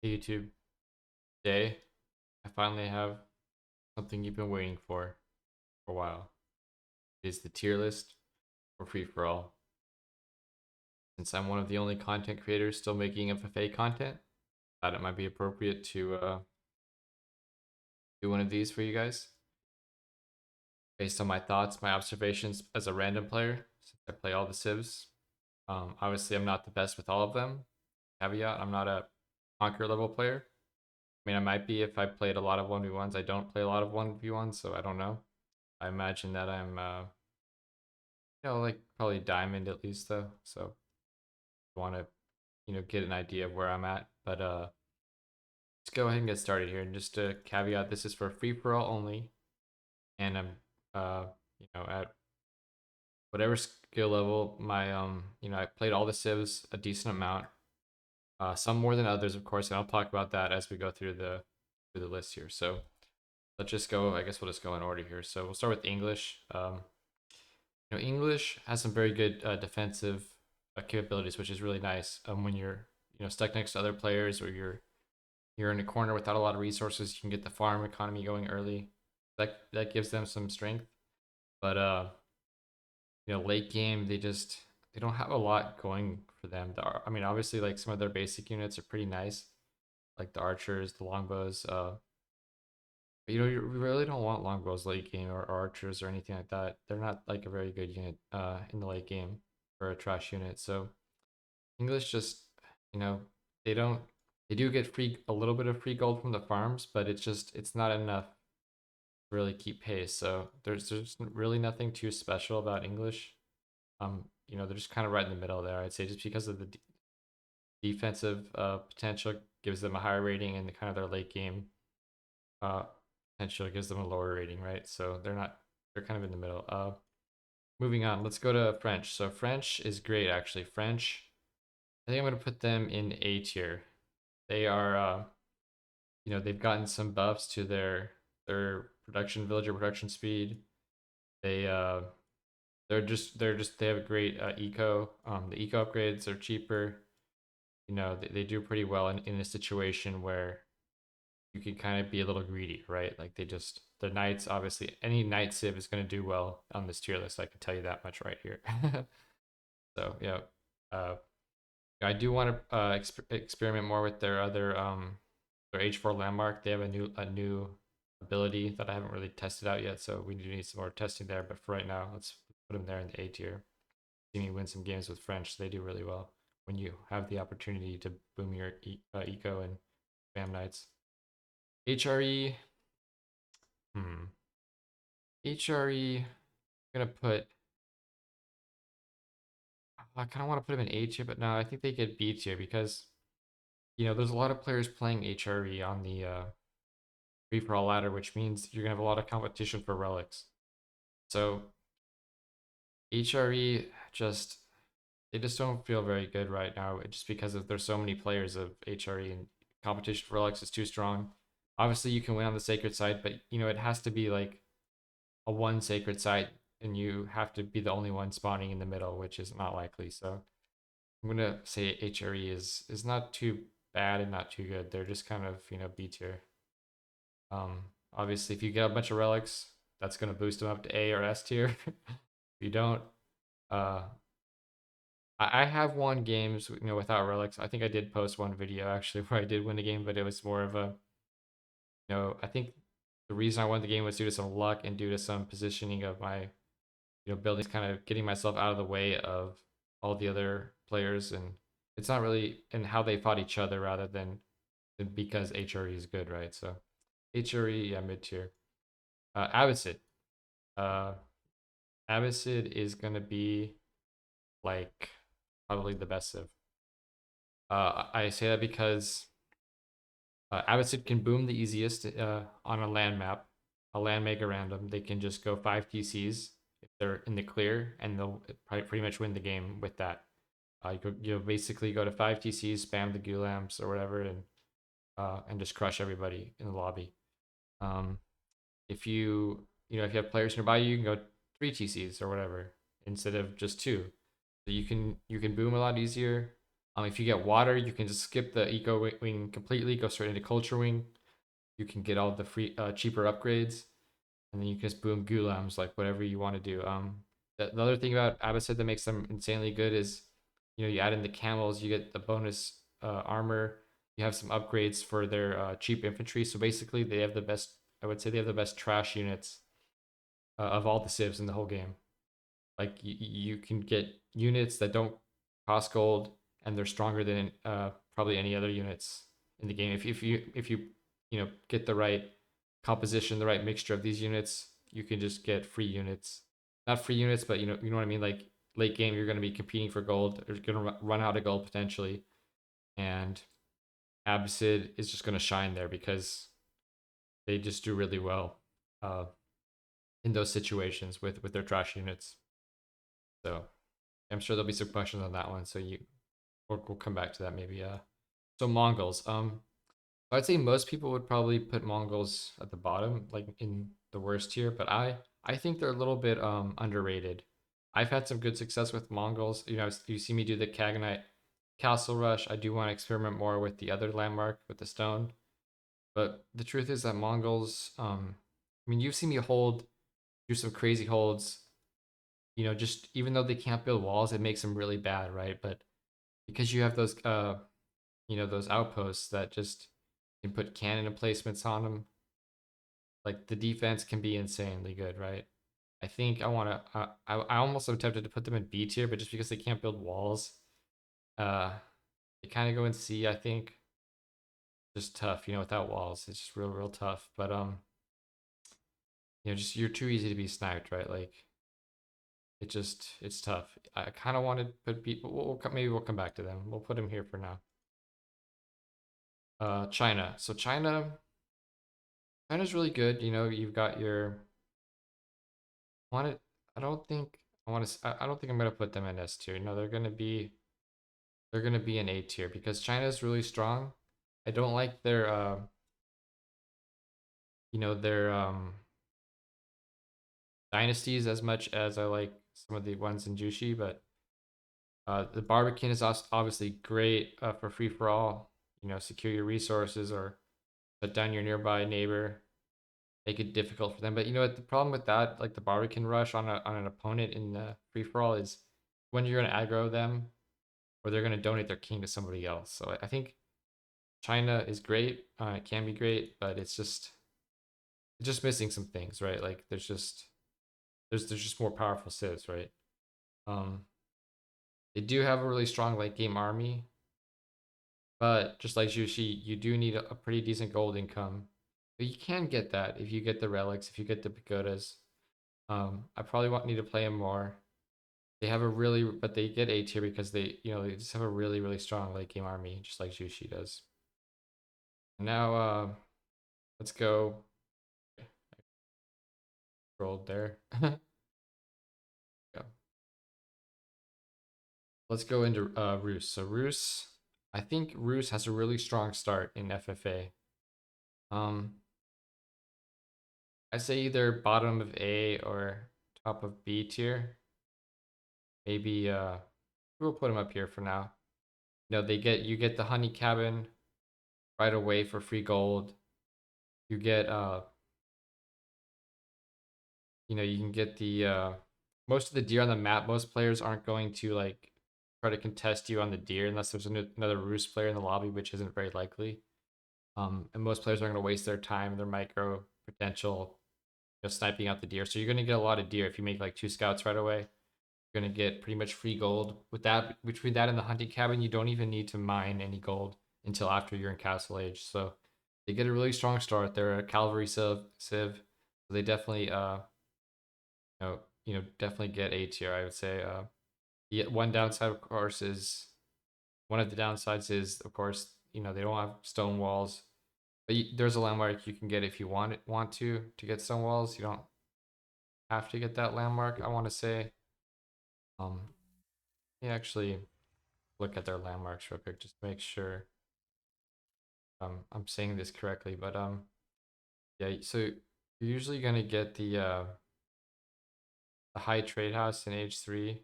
Hey YouTube, today I finally have something you've been waiting for a while. It is the tier list for free for all. Since I'm one of the only content creators still making FFA content, I thought it might be appropriate to do one of these for you guys based on my thoughts, my observations as a random player. Since I play all the civs, obviously I'm not the best with all of them. Caveat: I'm not a conquer level player. I mean, I might be if I played a lot of 1v1s. I don't play a lot of 1v1s, so I don't know. I imagine that I'm like probably diamond at least though. So I want to, get an idea of where I'm at. But let's go ahead and get started here. And just a caveat, this is for free for all only. And I'm at whatever skill level my I played all the civs a decent amount. Some more than others, of course, and I'll talk about that as we go through the list here. So let's just go, I guess we'll just go in order here. So we'll start with English. English has some very good defensive capabilities, which is really nice. When you're stuck next to other players, or you're in a corner without a lot of resources, you can get the farm economy going early. That gives them some strength. But late game they don't have a lot going for them. I mean, obviously, like some of their basic units are pretty nice, like the archers, the longbows. But, you really don't want longbows late game, or archers or anything like that. They're not like a very good unit in the late game for a trash unit. So English just, you know, they don't they do get a little bit of free gold from the farms, but it's not enough to really keep pace. So there's really nothing too special about English. They're just kind of right in the middle there, I'd say, just because of the defensive potential gives them a higher rating, and kind of their late game uh potential gives them a lower rating, right? So they're kind of in the middle. Moving on, let's go to French. So French is great, actually. French, I think I'm gonna put them in A tier. They are, they've gotten some buffs to their production, villager production speed. They they have a great eco. The eco upgrades are cheaper. They do pretty well in a situation where you can kind of be a little greedy, right? Like the knights, obviously any knight civ is going to do well on this tier list. I can tell you that much right here. So yeah, uh, I do want to experiment more with their H4 landmark. They have a new ability that I haven't really tested out yet, so we do need some more testing there. But for right now, let's put them there in the A tier. See me win some games with French. They do really well when you have the opportunity to boom your eco and spam knights. HRE, hmm. HRE, I'm gonna put. I kind of want to put them in A tier, but no, I think they get B tier because there's a lot of players playing HRE on the free for all ladder, which means you're gonna have a lot of competition for relics. So HRE they just don't feel very good right now, just because there's so many players of HRE, and competition for relics is too strong. Obviously, you can win on the sacred side, but it has to be like a one sacred site, and you have to be the only one spawning in the middle, which is not likely. So I'm gonna say HRE is not too bad and not too good. They're just kind of B tier. Obviously, if you get a bunch of relics, that's gonna boost them up to A or S tier. If you don't, uh, I have won games without relics. I think I did post one video actually where I did win a game, but it was more of a I think the reason I won the game was due to some luck and due to some positioning of my buildings, kind of getting myself out of the way of all the other players, and it's not really in how they fought each other rather than because HRE is good, right? So HRE, yeah, mid tier. Abbasid. Uh, Abbasid is gonna be like probably the best of. I say that because Abbasid can boom the easiest on a land map, a land mega random. They can just go 5 TCs if they're in the clear, and they'll probably pretty much win the game with that. You basically go to 5 TCs, spam the Gulams or whatever, and just crush everybody in the lobby. Um, if if you have players nearby, you can go 3 TCs or whatever instead of just 2. So you can boom a lot easier. If you get water, you can just skip the eco wing completely, go straight into culture wing. You can get all the free cheaper upgrades, and then you can just boom gulams, like whatever you want to do. The other thing about Abbasid that makes them insanely good is, you add in the camels, you get the bonus armor. You have some upgrades for their cheap infantry. So basically, they have the best. I would say they have the best trash units of all the civs in the whole game. Like you can get units that don't cost gold, and they're stronger than probably any other units in the game. If you get the right composition, the right mixture of these units, you can just get free units. Not free units, but you know what I mean. Like late game, you're going to be competing for gold. You're going to run out of gold potentially, and Abbasid is just going to shine there because they just do really well uh, in those situations with their trash units. So I'm sure there'll be some questions on that one. So we'll come back to that maybe. So Mongols. I'd say most people would probably put Mongols at the bottom, like in the worst tier. But I think they're a little bit underrated. I've had some good success with Mongols. You see me do the Kaganite Castle Rush. I do want to experiment more with the other landmark with the stone. But the truth is that Mongols. I mean, you've seen me do some crazy holds. Just even though they can't build walls, it makes them really bad, right? But because you have those outposts that just can put cannon emplacements on them, like the defense can be insanely good, right? I think I want to. I almost am tempted to put them in B tier, but just because they can't build walls, uh, they kind of go in C. I think just tough, without walls, it's just real tough. But just you're too easy to be sniped, right? Like it's tough. I kind of wanted to put people. Maybe we'll come back to them. We'll put them here for now. China. So China's really good. You've got your want it. I don't think I want to. I don't think I'm gonna put them in S tier. No, they're gonna be in A tier because China's really strong. I don't like their dynasties as much as I like some of the ones in Jushi, but the Barbican is obviously great for free for all. Secure your resources or shut down your nearby neighbor, make it difficult for them. But what the problem with that, like the Barbican rush on an opponent in the free for all, is when you're gonna aggro them or they're gonna donate their king to somebody else. So I think China is great. It can be great, but it's just missing some things, right? Like there's just more powerful civs, right? Um, they do have a really strong late game army, but just like Jushi, you do need a pretty decent gold income. But you can get that if you get the relics, if you get the pagodas. I probably need to play them more. But they get A tier because they just have a really strong late game army, just like Jushi does. And now, let's go. Rolled there. Yeah. Let's go into Rus. So Rus, I think Rus has a really strong start in FFA. Um, I say either bottom of A or top of B tier. Maybe we'll put them up here for now. You get the honey cabin right away for free gold. You get you can get the most of the deer on the map. Most players aren't going to like try to contest you on the deer unless there's another roost player in the lobby, which isn't very likely. And most players aren't going to waste their time, their micro potential, sniping out the deer. So you're going to get a lot of deer if you make like 2 scouts right away. You're going to get pretty much free gold. With that, between that and the hunting cabin, you don't even need to mine any gold until after you're in Castle Age. So they get a really strong start. They're a cavalry civ. So they definitely definitely get A tier. I would say. The one downside, of course, is one of the downsides is, of course, they don't have stone walls. But there's a landmark you can get if you want to get stone walls. You don't have to get that landmark. I want to say. Um, let me actually look at their landmarks real quick just to make sure I'm saying this correctly. But yeah. So you're usually gonna get the high trade house in Age 3.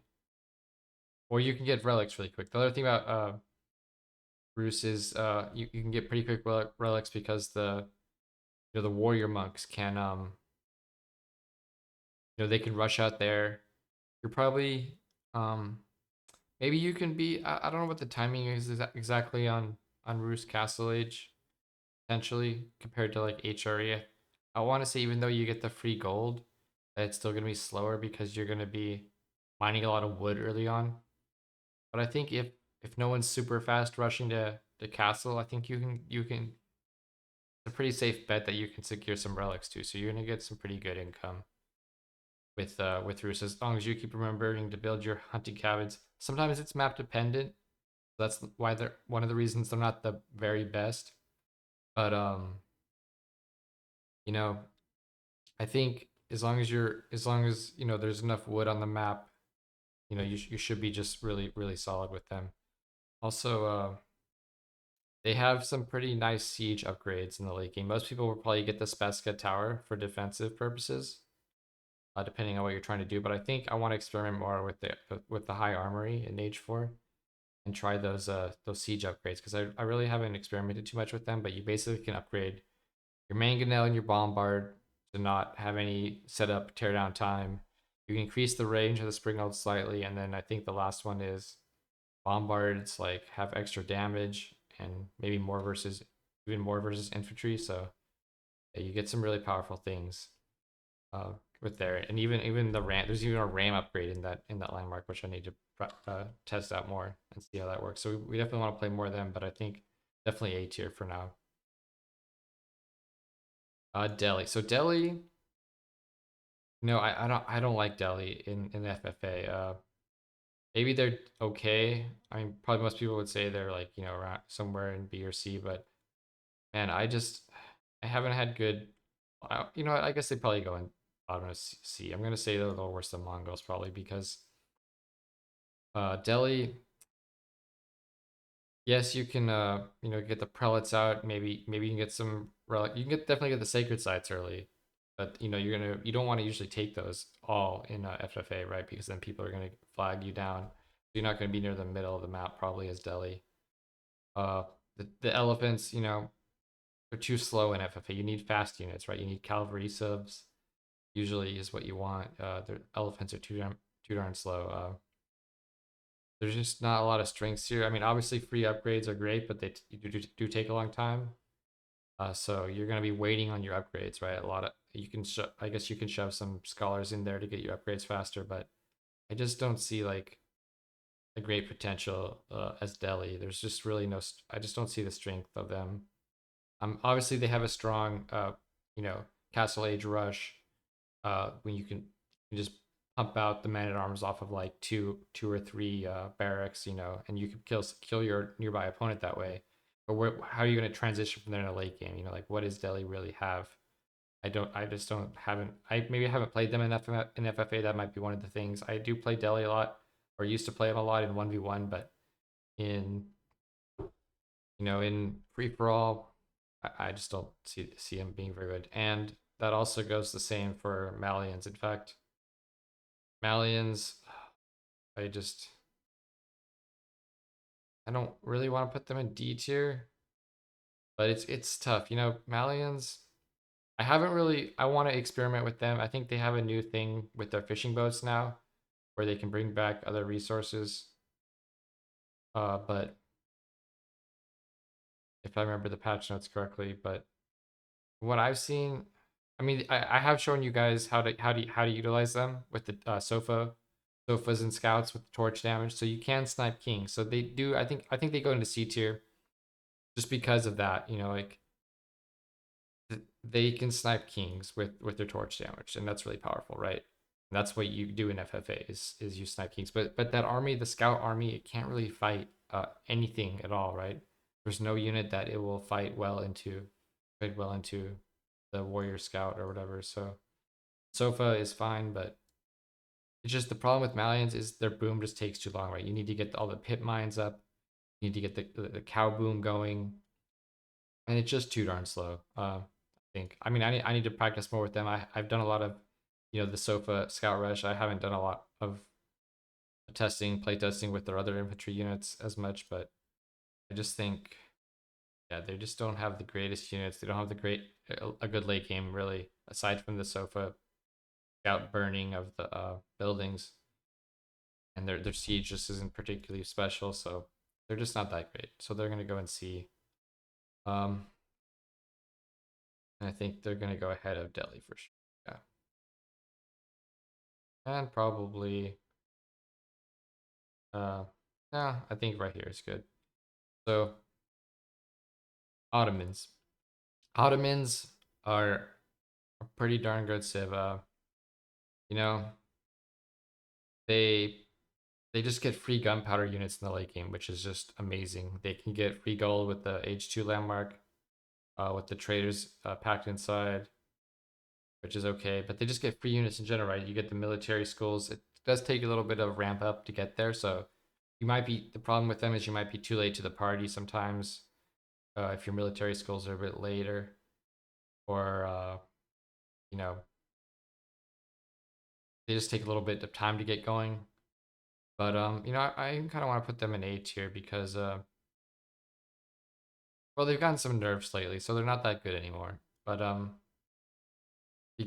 Or you can get relics really quick. The other thing about Rus is you can get pretty quick relics because the warrior monks can they can rush out there. You're probably um maybe you can be I don't know what the timing is exactly on Rus Castle Age potentially compared to like HRE. I want to say even though you get the free gold, that it's still gonna be slower because you're gonna be mining a lot of wood early on. But I think if no one's super fast rushing to the castle, I think you can it's a pretty safe bet that you can secure some relics too. So you're gonna get some pretty good income with Rus as long as you keep remembering to build your hunting cabins. Sometimes it's map dependent. That's why they're one of the reasons they're not the very best. But you know, I think as long as there's enough wood on the map, you should be just really solid with them. Also, they have some pretty nice siege upgrades in the late game. Most people will probably get the Spaska Tower for defensive purposes, depending on what you're trying to do. But I think I want to experiment more with the high armory in Age 4 and try those siege upgrades because I really haven't experimented too much with them. But you basically can upgrade your mangonel and your bombard to not have any setup teardown time. You can increase the range of the springald slightly, and then I think the last one is bombards like have extra damage and maybe more versus even more versus infantry. So yeah, you get some really powerful things uh, with there, and even the ram. There's even a ram upgrade in that landmark, which I need to test out more and see how that works. So we definitely want to play more of them, but I think definitely A tier for now. Delhi. So Delhi, no, I don't like Delhi in FFA. Maybe they're okay. I mean, probably most people would say they're like around somewhere in B or C, but man, I haven't had good. I guess they probably go in bottom of C. I'm gonna say they're a little worse than Mongols probably because Delhi. Yes, you can get the prelates out. Maybe you can get some relic. You can definitely get the sacred sites early, but you don't want to usually take those all in FFA, right? Because then people are gonna flag you down. You're not gonna be near the middle of the map probably as Delhi. Uh, the elephants, they're too slow in FFA. You need fast units, right? You need cavalry subs. Usually is what you want. The elephants are too darn slow. There's just not a lot of strengths here. I mean, obviously free upgrades are great, but they do take a long time. So you're gonna be waiting on your upgrades, right? A lot of I guess you can shove some scholars in there to get your upgrades faster, but I just don't see like a great potential as Delhi. There's just really no. I just don't see the strength of them. Obviously they have a strong, you know, Castle Age rush. When you just pump out the man at arms off of like two or three barracks, and you can kill your nearby opponent that way. But how are you going to transition from there in a late game? Like what does Delhi really have? I just don't haven't I maybe I haven't played them in FFA. That might be one of the things. I do play Delhi a lot, or used to play them a lot in 1v1, but in in free for all, I just don't see him being very good. And that also goes the same for Malians. In fact, Malians, I just I don't really want to put them in D tier, but it's tough. Malians. I want to experiment with them. I think they have a new thing with their fishing boats now, where they can bring back other resources. But if I remember the patch notes correctly, but what I've seen, I mean, I have shown you guys how to utilize them with the sofas and scouts with the torch damage. So you can snipe kings. So they do. I think they go into C tier just because of that. Like they can snipe kings with their torch damage, and that's really powerful, right? And that's what you do in FFA is you snipe kings. But that army, the scout army, it can't really fight anything at all, right? There's no unit that it will fight well into the warrior scout or whatever. So Sofa is fine, but it's just the problem with Malians is their boom just takes too long, right? You need to get all the pit mines up, you need to get the cow boom going, and it's just too darn slow. I think. I mean, I need to practice more with them. I've done a lot of, the Sofa Scout Rush. I haven't done a lot of play testing with their other infantry units as much, but I just think, yeah, they just don't have the greatest units. They don't have a good late game really, aside from the sofa scout burning of the buildings, and their siege just isn't particularly special. So they're just not that great. So they're gonna go and see. Um, and I think they're gonna go ahead of Delhi for sure. Yeah, and probably no, I think right here is good. So Ottomans. Ottomans are a pretty darn good civ. You know, they they just get free gunpowder units in the late game, which is just amazing. They can get free gold with the H2 landmark, with the traders packed inside, which is okay. But they just get free units in general, right? You get the military schools. It does take a little bit of ramp up to get there, so you might be the problem with them is you might be too late to the party sometimes, if your military schools are a bit later, or you know they just take a little bit of time to get going. But I kind of want to put them in A tier because well, they've gotten some nerfs lately, so they're not that good anymore. But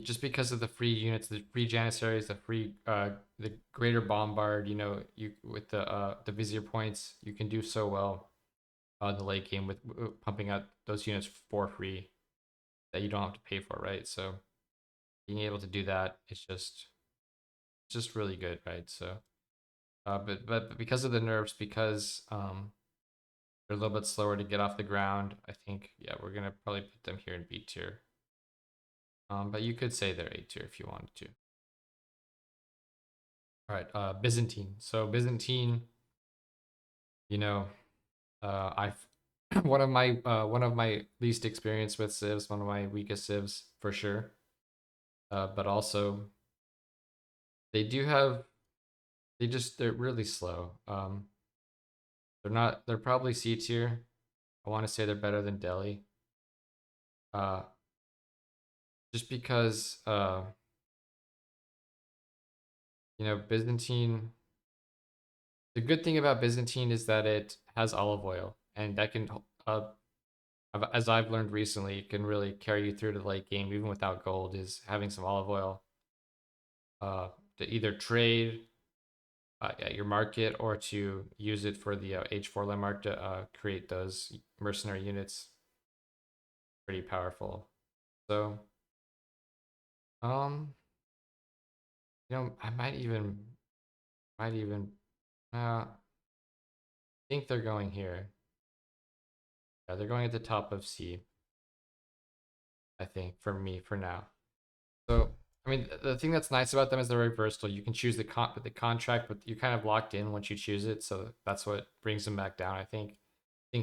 just because of the free units, the free janissaries, the greater bombard, you with the vizier points, you can do so well in the late game with pumping out those units for free that you don't have to pay for, right? So being able to do that, it's just really good, right? So but because of the nerfs, because they're a little bit slower to get off the ground, I think, yeah, we're gonna probably put them here in B tier. But you could say they're A tier if you wanted to. All right, Byzantine. So Byzantine, you know, I've one of my least experienced with civs, one of my weakest civs for sure. But also they do have they're really slow. They're probably C tier. I want to say they're better than Delhi. Uh, just because Byzantine. The good thing about Byzantine is that it has olive oil, and that can, as I've learned recently, it can really carry you through to the late game, even without gold. Is having some olive oil, uh, to either trade at your market or to use it for the H4 landmark to create those mercenary units. Pretty powerful. So, um, I might even think they're going here. Yeah, they're going at the top of C. I think for me for now. So I mean, the thing that's nice about them is they're very versatile. You can choose the contract, but you're kind of locked in once you choose it. So that's what brings them back down. I think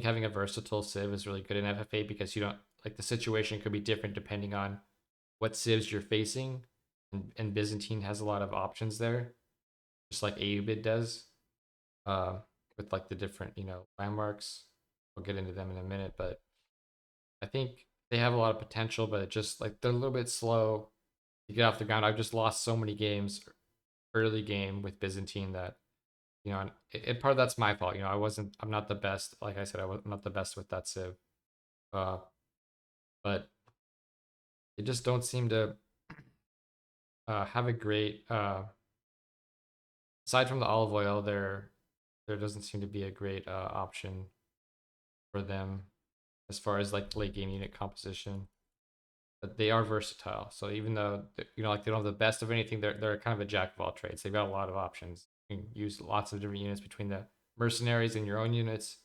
having a versatile civ is really good in FFA because you don't like the situation could be different depending on what civs you're facing, and Byzantine has a lot of options there, just like Ayyubid does, uh, with like the different landmarks. We'll get into them in a minute, but I think they have a lot of potential, but it just like they're a little bit slow to get off the ground. I've just lost so many games early game with Byzantine that and part of that's my fault. I'm not the best. Like I said, I'm not the best with that civ. Uh, but they just don't seem to have a great. Aside from the olive oil, there doesn't seem to be a great option for them as far as like late game unit composition. But they are versatile. So even though like they don't have the best of anything, they're kind of a jack of all trades. They've got a lot of options. You can use lots of different units between the mercenaries and your own units.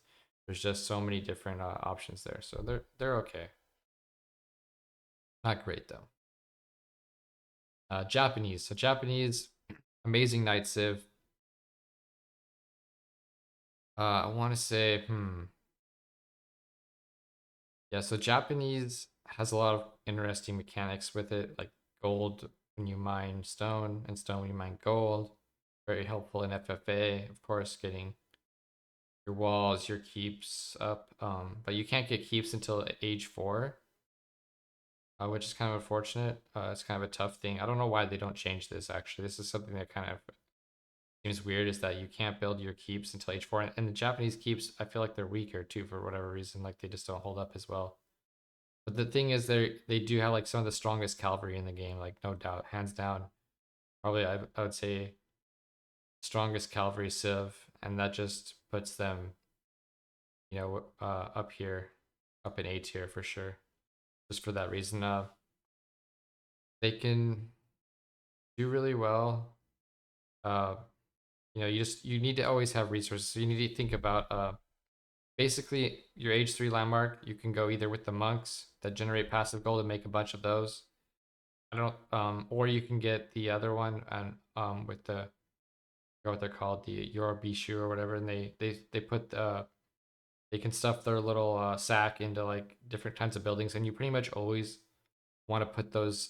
There's just so many different options there. So they're okay. Not great though. Japanese. So Japanese, amazing knight civ. I want to say, yeah. So Japanese has a lot of interesting mechanics with it, like gold when you mine stone and stone when you mine gold. Very helpful in FFA, of course, getting your walls, your keeps up. But you can't get keeps until age 4, which is kind of unfortunate. It's kind of a tough thing. I don't know why they don't change this. Actually, this is something that kind of seems weird is that you can't build your keeps until H4, and the Japanese keeps, I feel like they're weaker too for whatever reason. Like they just don't hold up as well. But the thing is, they do have like some of the strongest cavalry in the game, like no doubt, hands down. Probably I would say strongest cavalry civ, and that just puts them, up here, up in A tier for sure. Just for that reason, they can do really well. Uh, you need to always have resources. So you need to think about basically your H3 landmark. You can go either with the monks that generate passive gold and make a bunch of those. I don't or you can get the other one and with the what they're called, the Yorobishu or whatever, and they put they can stuff their little sack into like different kinds of buildings, and you pretty much always want to put those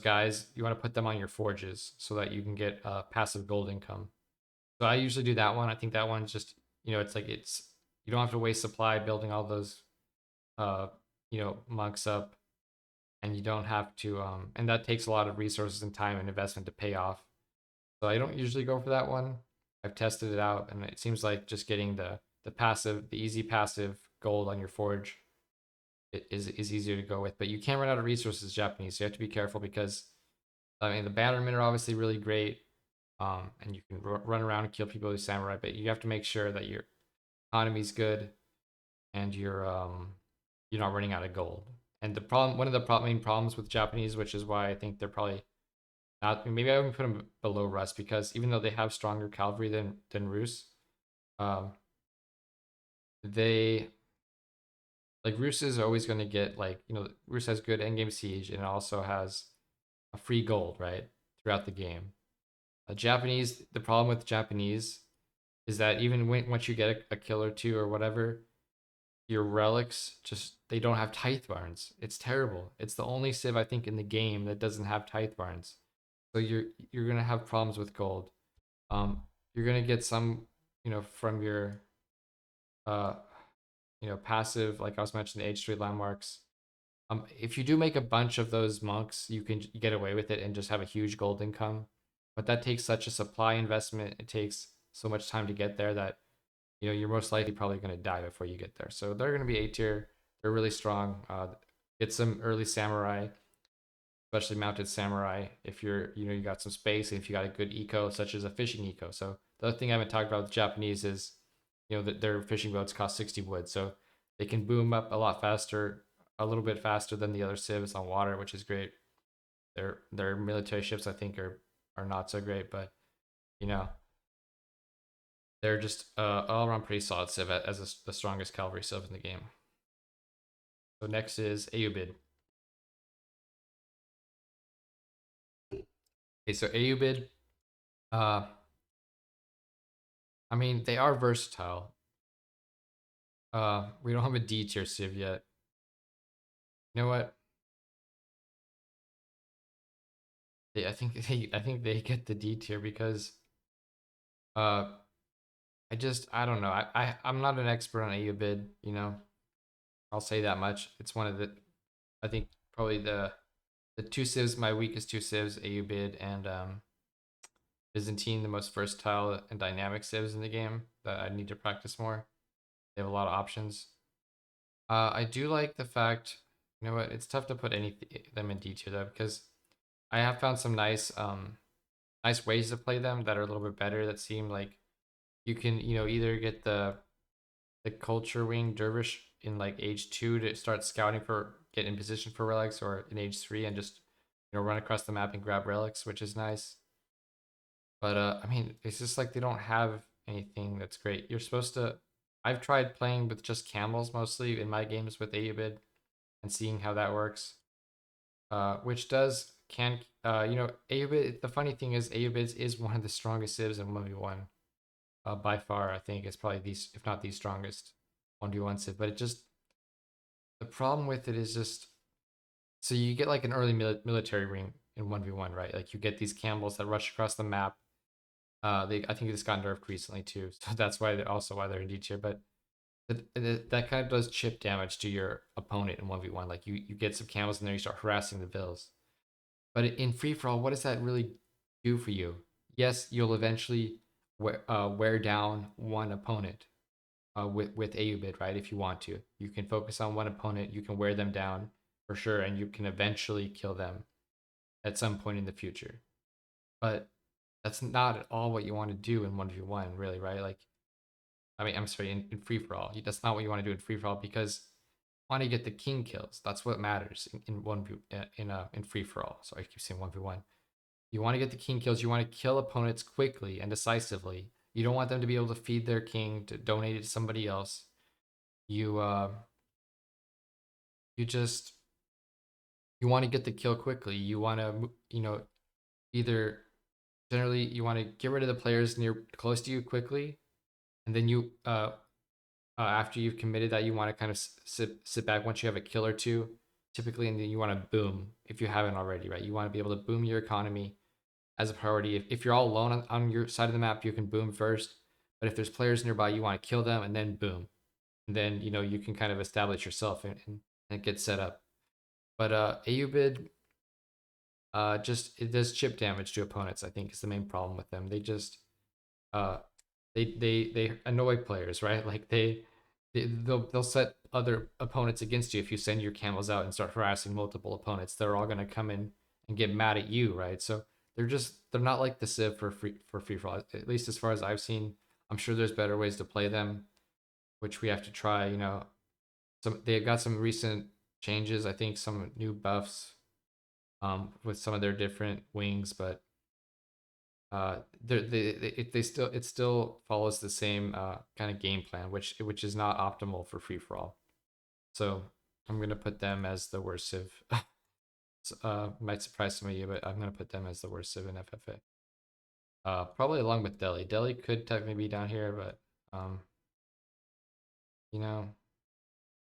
guys, you want to put them on your forges so that you can get passive gold income. So I usually do that one. I think that one's just, it's like it's you don't have to waste supply building all those uh monks up, and you don't have to and that takes a lot of resources and time and investment to pay off. So I don't usually go for that one. I've tested it out, and it seems like just getting the easy passive gold on your forge is easier to go with. But you can't run out of resources, Japanese. So you have to be careful because I mean the bannermen are obviously really great, and you can run around and kill people with samurai. But you have to make sure that your economy's good and you're not running out of gold. And one of the main problems with Japanese, which is why I think they're probably not, maybe I would put them below Rus, because even though they have stronger cavalry than Rus, um, they like Rus is always going to get like Rus has good endgame siege, and it also has a free gold right throughout the game. Japanese, the problem with Japanese is that even once you get a kill or two or whatever, your relics just they don't have tithe barns. It's terrible. It's the only civ I think in the game that doesn't have tithe barns. So you're gonna have problems with gold. You're gonna get some, from your uh, passive, like I was mentioning, the H3 landmarks. If you do make a bunch of those monks, you can get away with it and just have a huge gold income. But that takes such a supply investment. It takes so much time to get there that you're most likely probably going to die before you get there. So they're going to be A tier. They're really strong. Get some early samurai, especially mounted samurai. If you got some space, and if you got a good eco, such as a fishing eco. So the other thing I haven't talked about with Japanese is, that their fishing boats cost 60 wood, so they can boom up a lot faster, a little bit faster than the other civs on water, which is great. Their military ships, I think, are not so great, but you know they're just all around pretty solid civ as the strongest cavalry civ in the game. So next is Ayyubid. Okay, so Ayyubid, uh, I mean they are versatile. We don't have a D tier civ yet. You know what? I think they get the D tier because uh I don't know. I'm not an expert on Ayyubid, I'll say that much. It's one of the I think probably the two civs, my weakest two civs, Ayyubid and Byzantine, the most versatile and dynamic civs in the game that I need to practice more. They have a lot of options. I do like the fact, you know what, it's tough to put any them in D tier though, because I have found some nice ways to play them that are a little bit better, that seem like you can, either get the culture wing dervish in like age 2 to start scouting for get in position for relics, or in age 3 and just run across the map and grab relics, which is nice. But I mean, it's just like they don't have anything that's great. You're supposed to. I've tried playing with just camels mostly in my games with Ayyubid and seeing how that works. Which does can Ayyubid. The funny thing is Ayyubid is one of the strongest civs in 1v1. By far, I think it's probably these, if not the strongest 1v1 civ. But it just the problem with it is just so you get like an early military ring in 1v1, right? Like you get these camels that rush across the map. I think this got nerfed recently too, so that's why they're in D tier. But that kind of does chip damage to your opponent in 1v1. Like you get some camels in there, you start harassing the vills. But in free for all, what does that really do for you? yes, you'll eventually wear down one opponent with Ayyubid, right? If you want to, you can focus on one opponent, you can wear them down for sure, and you can eventually kill them at some point in the future. But that's not at all what you want to do in 1v1, really, right? Like, I mean, I'm sorry, in free for all, that's not what you want to do in free for all, because you want to get the king kills. That's what matters in one v in free for all. So I keep saying 1v1. You want to get the king kills. You want to kill opponents quickly and decisively. You don't want them to be able to feed their king to donate it to somebody else. You just you want to get the kill quickly. You want to either generally you want to get rid of the players near close to you quickly, and then you after you've committed that, you want to kind of sit back once you have a kill or two, typically, and then you want to boom if you haven't already, right? You want to be able to boom your economy as a priority. If you're all alone on your side of the map, you can boom first. But if there's players nearby, you want to kill them and then boom. And then, you can kind of establish yourself and get set up. But Ayyubid, just it does chip damage to opponents, I think is the main problem with them. They just uh they annoy players, right? Like they'll set other opponents against you if you send your camels out and start harassing multiple opponents. They're all gonna come in and get mad at you, right? So they're not like the Civ for free for all, at least as far as I've seen. I'm sure there's better ways to play them, which we have to try. They got some recent changes. I think some new buffs with some of their different wings, but it still follows the same kind of game plan, which is not optimal for free for all. So I'm gonna put them as the worst Civ. Might surprise some of you, but I'm gonna put them as the worst Civ in FFA. Probably along with Delhi. Delhi could technically be down here, but you know,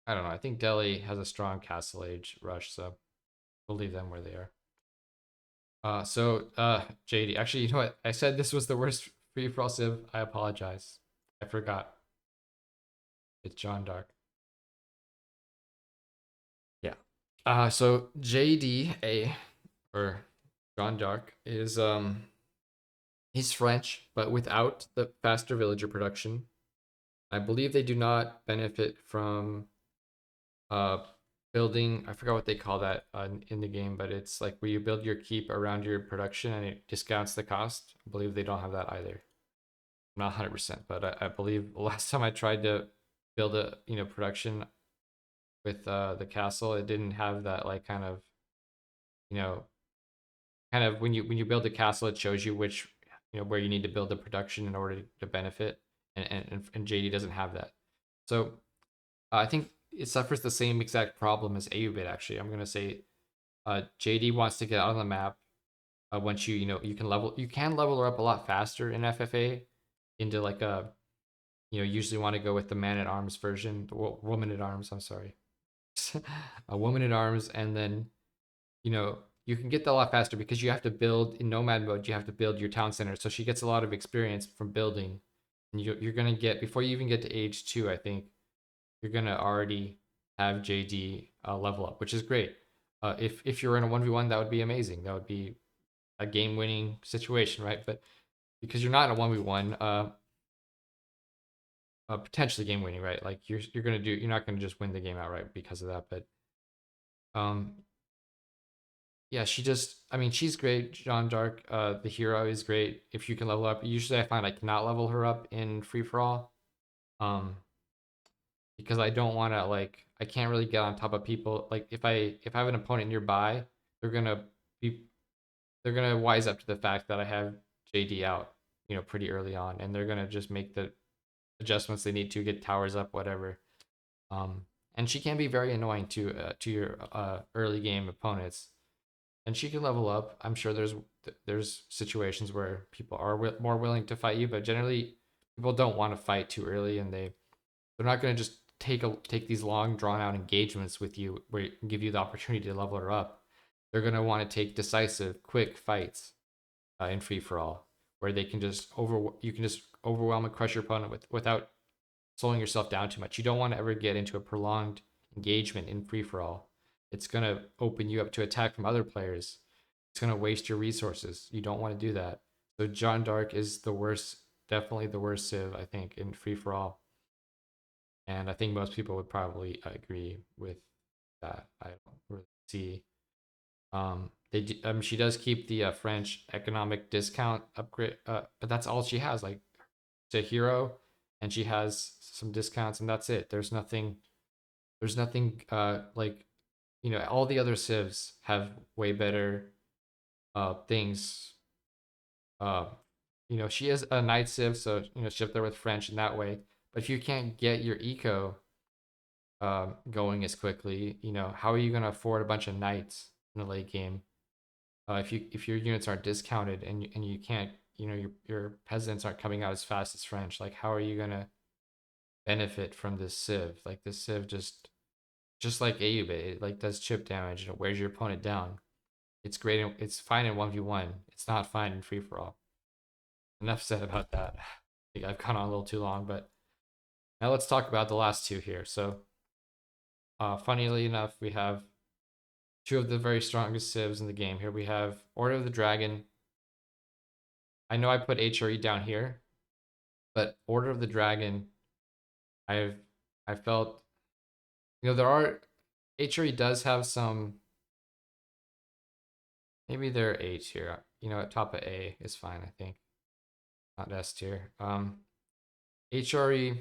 I don't know. I think Delhi has a strong Castle Age rush, so we'll leave them where they are. JD, actually, you know what? I said this was the worst free for all Civ. I apologize. I forgot. It's John Dark. Yeah. So JDA or John Dark is he's French, but without the faster villager production. I believe they do not benefit from uh building. I forgot what they call that in the game, but it's like where you build your keep around your production and it discounts the cost. I believe they don't have that either. I'm not 100%, but I believe the last time I tried to build a production with the castle, it didn't have that, like, kind of you know when you build a castle, it shows you which where you need to build the production in order to benefit, and JD doesn't have that. So I think it suffers the same exact problem as Ayyubid. Actually, I'm gonna say JD wants to get out on the map. Once you can level her up a lot faster in FFA into like a usually want to go with the man at arms version, the woman at arms. I'm sorry, a woman at arms, and then you can get that a lot faster because you have to build in nomad mode. You have to build your town center, so she gets a lot of experience from building, and you're gonna get, before you even get to age 2, I think you're gonna already have JD level up, which is great. If you're in a 1v1, that would be amazing. That would be a game-winning situation, right? But because you're not in a 1v1, potentially game-winning, right? Like you're not gonna just win the game outright because of that. But um, yeah, I mean, she's great. Jeanne d'Arc, the hero, is great if you can level up. Usually, I find I cannot level her up in free for all, because I don't want to, like, I can't really get on top of people. Like if I have an opponent nearby, they're gonna be they're gonna wise up to the fact that I have JD out, pretty early on, and they're gonna just make the adjustments they need to get towers up, whatever. And she can be very annoying to your early game opponents, and she can level up. I'm sure there's situations where people are more willing to fight you, but generally people don't want to fight too early, and they're not going to just take these long drawn out engagements with you where give you the opportunity to level her up. They're going to want to take decisive, quick fights in free for all, where you can just overwhelm and crush your opponent without slowing yourself down too much. You don't want to ever get into a prolonged engagement in free for all. It's going to open you up to attack from other players. It's going to waste your resources. You don't want to do that. So John Dark is the worst, definitely the worst civ, I think, in free for all. And I think most people would probably agree with that. I don't really see. She does keep the French economic discount upgrade, but that's all she has. Like, to hero, and she has some discounts, and that's it. There's nothing. There's nothing. Like, all the other civs have way better things. Uh, she is a knight civ, so she's up there with French in that way. But if you can't get your eco going as quickly, how are you going to afford a bunch of knights in the late game? If your units aren't discounted, and you can't, your peasants aren't coming out as fast as French, like, how are you going to benefit from this civ? Like, this civ just like Ayyubid, it like does chip damage and it wears your opponent down. It's great. It's fine in 1v1. It's not fine in free for all. Enough said about that. I think I've gone on a little too long, but now let's talk about the last two here. So, funnily enough, we have two of the very strongest civs in the game here. We have Order of the Dragon. I know I put HRE down here, but Order of the Dragon, I've I felt, there are, HRE does have some, maybe they're A tier. At top of A is fine, I think. Not S tier. HRE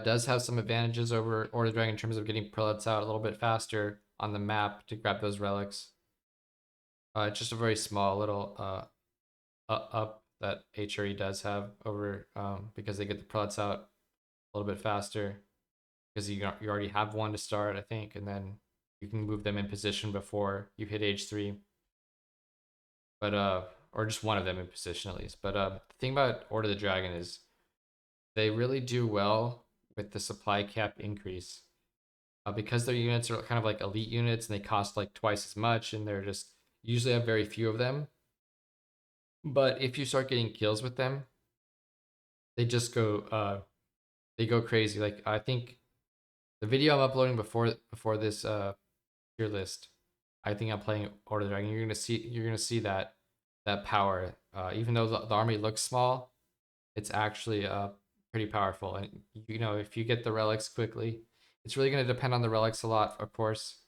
does have some advantages over Order of the Dragon in terms of getting prelates out a little bit faster on the map to grab those relics. It's just a very small little up that HRE does have over, because they get the prelates out a little bit faster, because you already have one to start, I think, and then you can move them in position before you hit age 3. But or just one of them in position at least. But the thing about Order of the Dragon is they really do well with the supply cap increase, because their units are kind of like elite units and they cost like twice as much, and they're just usually have very few of them. But if you start getting kills with them, they just they go crazy. Like, I think the video I'm uploading before this tier list, I think I'm playing Order of the Dragon. You're gonna see that power. Even though the army looks small, it's actually pretty powerful. And if you get the relics quickly, it's really gonna depend on the relics a lot, of course.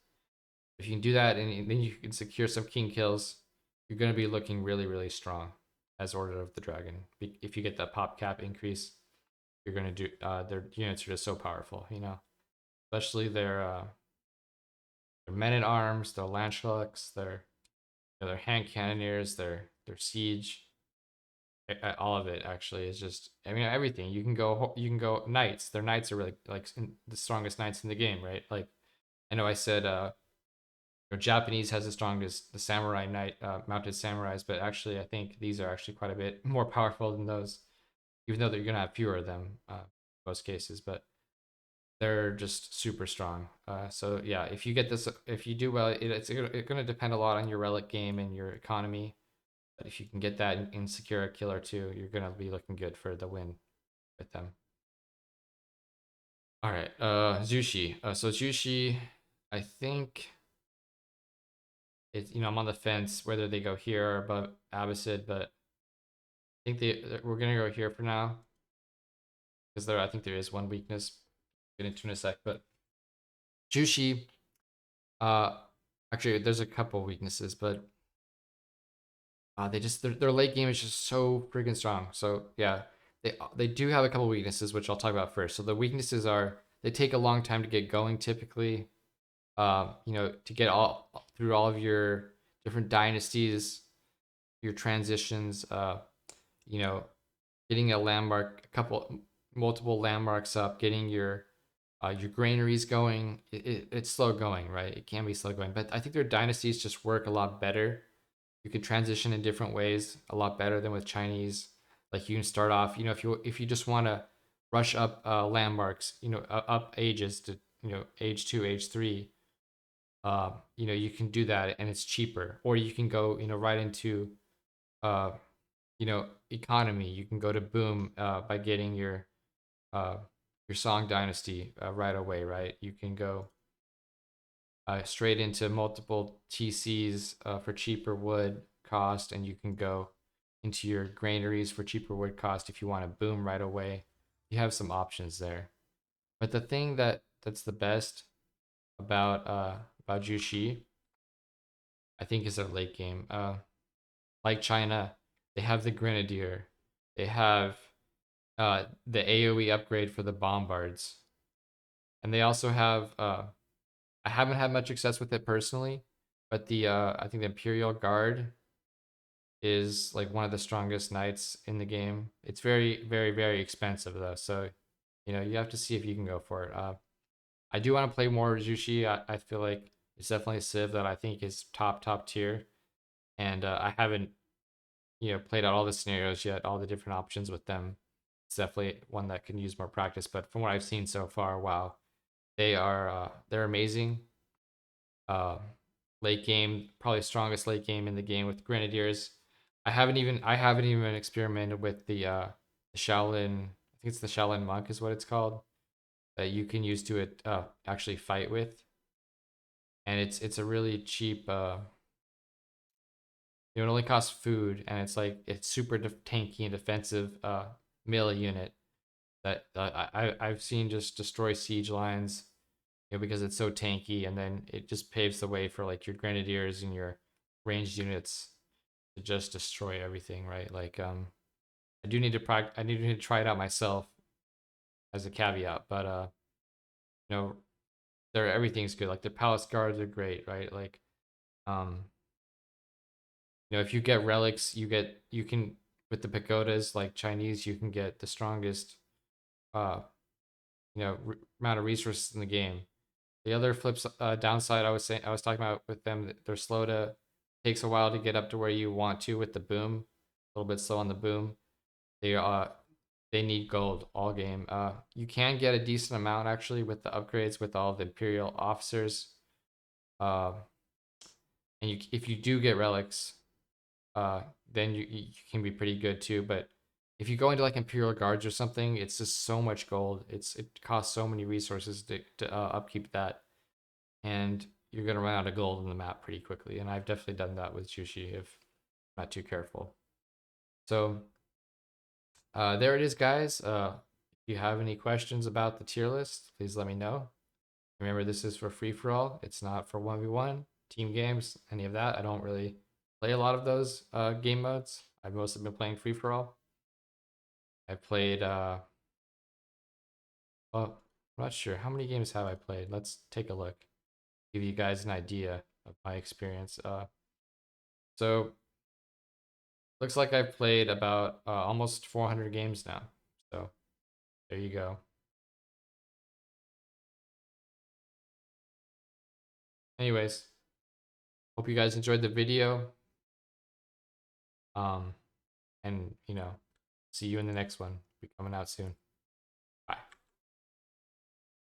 If you can do that, and then you can secure some king kills, you're gonna be looking really, really strong as Order of the Dragon. If you get that pop cap increase, you're gonna do. Their units are just so powerful, especially their men at arms, their lancelucks, their hand cannoneers, their siege. All of it actually is just, I mean, everything. You can go knights. Their knights are really like the strongest knights in the game, right? Like, I know I said Japanese has the strongest, the samurai knight, mounted samurais, but actually I think these are actually quite a bit more powerful than those, even though you're gonna have fewer of them in most cases. But they're just super strong. So yeah, if you get this, if you do well, it's going to depend a lot on your relic game and your economy. But if you can get that and secure a kill or two, you're going to be looking good for the win with them. All right, Zushi. So Zushi, I think it's, I'm on the fence whether they go here or above Abbasid, but I think we're gonna go here for now, because I think there is one weakness. Get into in a sec, but Jushi, uh, actually, there's a couple weaknesses, but their late game is just so freaking strong. So yeah, they do have a couple weaknesses, which I'll talk about first. So the weaknesses are they take a long time to get going typically. To get all through all of your different dynasties, your transitions. You know, getting a landmark, multiple landmarks up, getting your granaries going. It's slow going, right? It can be slow going, but I think their dynasties just work a lot better. You can transition in different ways a lot better than with Chinese. Like, you can start off, if you just want to rush up landmarks, up ages to age 2, age 3. You can do that and it's cheaper. Or you can go right into uh, economy. You can go to boom by getting your Song Dynasty right away, right? You can go straight into multiple TCs for cheaper wood cost, and you can go into your granaries for cheaper wood cost if you want to boom right away. You have some options there. But the thing that's the best about Jushi, I think, is their late game. Like China, they have the Grenadier. They have the AoE upgrade for the bombards. And they also have I haven't had much success with it personally, but the I think the Imperial Guard is like one of the strongest knights in the game. It's very, very, very expensive though, so you have to see if you can go for it. I do want to play more Jushi. I feel like it's definitely a civ that I think is top tier, and I haven't played out all the scenarios yet, all the different options with them. It's definitely one that can use more practice, but from what I've seen so far, wow, they're amazing. Uh, Late game, probably strongest late game in the game with Grenadiers. I haven't even experimented with the Shaolin. I think it's the Shaolin monk is what it's called, that you can use to actually fight with, and it's a really cheap. It only costs food, and it's super tanky and defensive melee unit that I've seen just destroy siege lines, because it's so tanky, and then it just paves the way for like your grenadiers and your ranged units to just destroy everything, right? Like I need to try it out myself as a caveat, but you know, everything's good. Like the palace guards are great, right? Like um if you get relics, you can with the pagodas like Chinese, you can get the strongest uh amount of resources in the game. The other downside I was talking about with them, they're slow to takes a while to get up to where you want to with the boom. A little bit slow on the boom. They they need gold all game. You can get a decent amount actually with the upgrades with all the Imperial officers. Uh, and if you do get relics, then you can be pretty good too. But if you go into like Imperial Guards or something, it's just so much gold. It costs so many resources to upkeep that, and you're gonna run out of gold on the map pretty quickly. And I've definitely done that with Jushi if not too careful. So there it is, guys. If you have any questions about the tier list, please let me know. Remember, this is for free for all. It's not for 1v1, team games, any of that. I don't really play a lot of those game modes. I've mostly been playing free for all. I played, well, I'm not sure. How many games have I played? Let's take a look. Give you guys an idea of my experience. So, looks like I've played about almost 400 games now. So, there you go. Anyways, hope you guys enjoyed the video. Um, and see you in the next one. Be coming out soon.